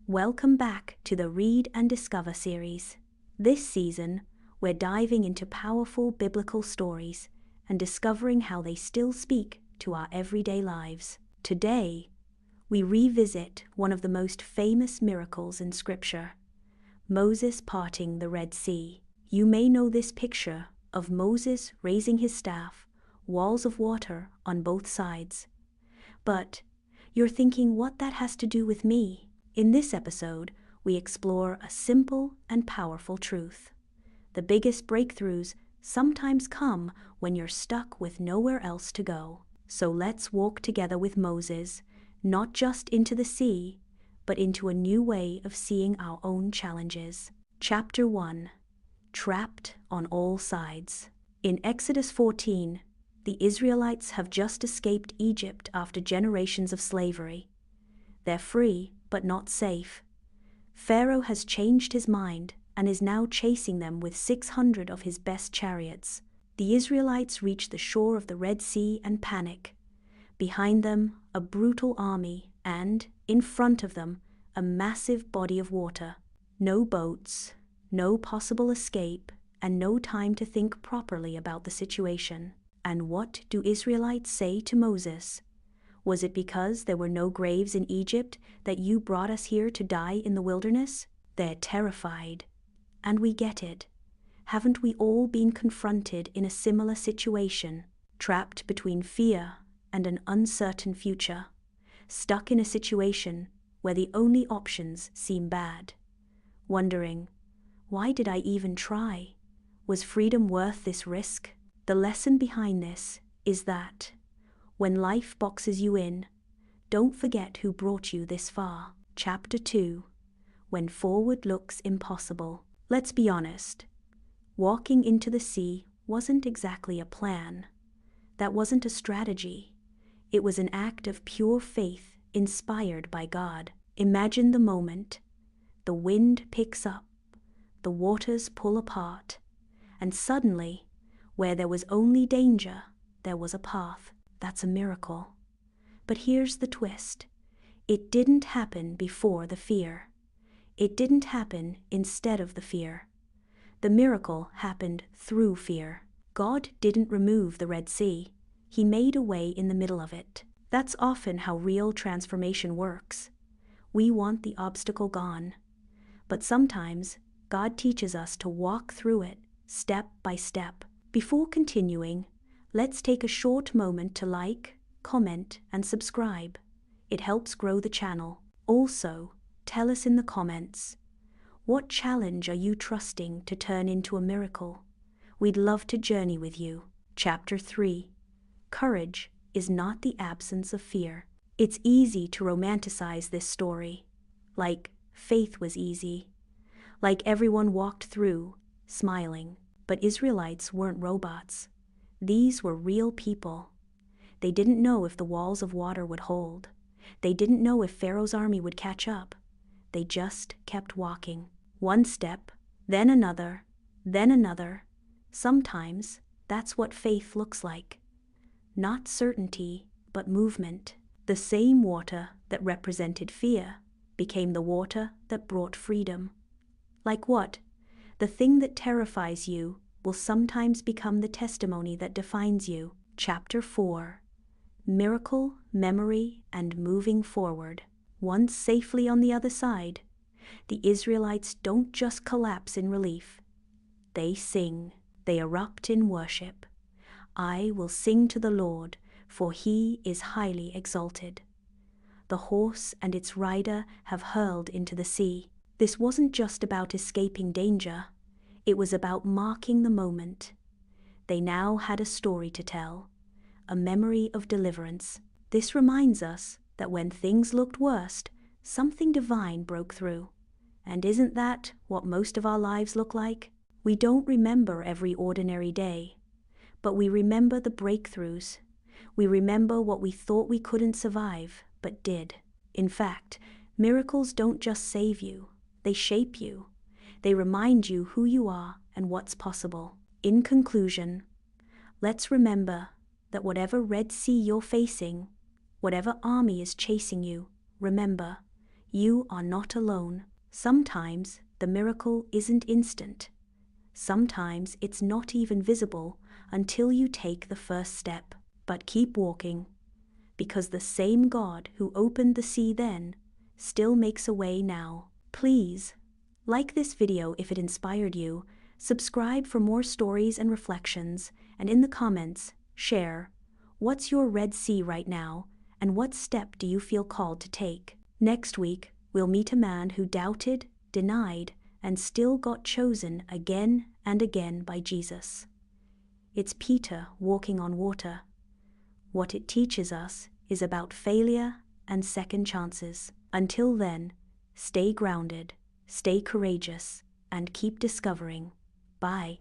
Welcome back to the Read and Discover series. This season, we're diving into powerful biblical stories and discovering how they still speak to our everyday lives. Today, we revisit one of the most famous miracles in Scripture, Moses parting the Red Sea. You may know this picture of Moses raising his staff, walls of water on both sides. But you're thinking what that has to do with me. In this episode, we explore a simple and powerful truth. The biggest breakthroughs sometimes come when you're stuck with nowhere else to go. So let's walk together with Moses, not just into the sea, but into a new way of seeing our own challenges. Chapter 1. Trapped on all sides. In Exodus 14, the Israelites have just escaped Egypt after generations of slavery. They're free, but not safe. Pharaoh has changed his mind and is now chasing them with 600 of his best chariots. The Israelites reach the shore of the Red Sea and panic. Behind them, a brutal army, and, in front of them, a massive body of water. No boats, no possible escape, and no time to think properly about the situation. And what do Israelites say to Moses? Was it because there were no graves in Egypt that you brought us here to die in the wilderness? They're terrified. And we get it. Haven't we all been confronted in a similar situation, trapped between fear and an uncertain future, stuck in a situation where the only options seem bad, wondering, why did I even try? Was freedom worth this risk? The lesson behind this is that when life boxes you in, don't forget who brought you this far. Chapter 2. When forward looks impossible. Let's be honest. Walking into the sea wasn't exactly a plan. That wasn't a strategy. It was an act of pure faith inspired by God. Imagine the moment. The wind picks up, the waters pull apart, and suddenly, where there was only danger, there was a path. That's a miracle. But here's the twist. It didn't happen before the fear. It didn't happen instead of the fear. The miracle happened through fear. God didn't remove the Red Sea. He made a way in the middle of it. That's often how real transformation works. We want the obstacle gone. But sometimes, God teaches us to walk through it, step by step. Before continuing, let's take a short moment to like, comment, and subscribe. It helps grow the channel. Also, tell us in the comments, what challenge are you trusting to turn into a miracle? We'd love to journey with you. Chapter 3. Courage is not the absence of fear. It's easy to romanticize this story. Like faith was easy. Like everyone walked through, smiling. But Israelites weren't robots. These were real people. They didn't know if the walls of water would hold. They didn't know if Pharaoh's army would catch up. They just kept walking. One step, then another, then another. Sometimes that's what faith looks like. Not certainty, but movement. The same water that represented fear became the water that brought freedom. Like what? The thing that terrifies you will sometimes become the testimony that defines you. Chapter 4. Miracle, memory, and moving forward. Once safely on the other side, the Israelites don't just collapse in relief. They sing. They erupt in worship. I will sing to the Lord, for he is highly exalted. The horse and its rider have hurled into the sea. This wasn't just about escaping danger. It was about marking the moment. They now had a story to tell, a memory of deliverance. This reminds us that when things looked worst, something divine broke through. And isn't that what most of our lives look like? We don't remember every ordinary day, but we remember the breakthroughs. We remember what we thought we couldn't survive, but did. In fact, miracles don't just save you, they shape you. They remind you who you are and what's possible. In conclusion, let's remember that whatever Red Sea you're facing, whatever army is chasing you, remember, You are not alone. Sometimes the miracle isn't instant. Sometimes it's not even visible until you take the first step. But keep walking, because the same God who opened the sea then still makes a way now. Please, like this video if it inspired you, subscribe for more stories and reflections, and in the comments, share, what's your Red Sea right now, and what step do you feel called to take? Next week, we'll meet a man who doubted, denied, and still got chosen again and again by Jesus. It's Peter walking on water. What it teaches us is about failure and second chances. Until then, stay grounded, stay courageous, and keep discovering. Bye.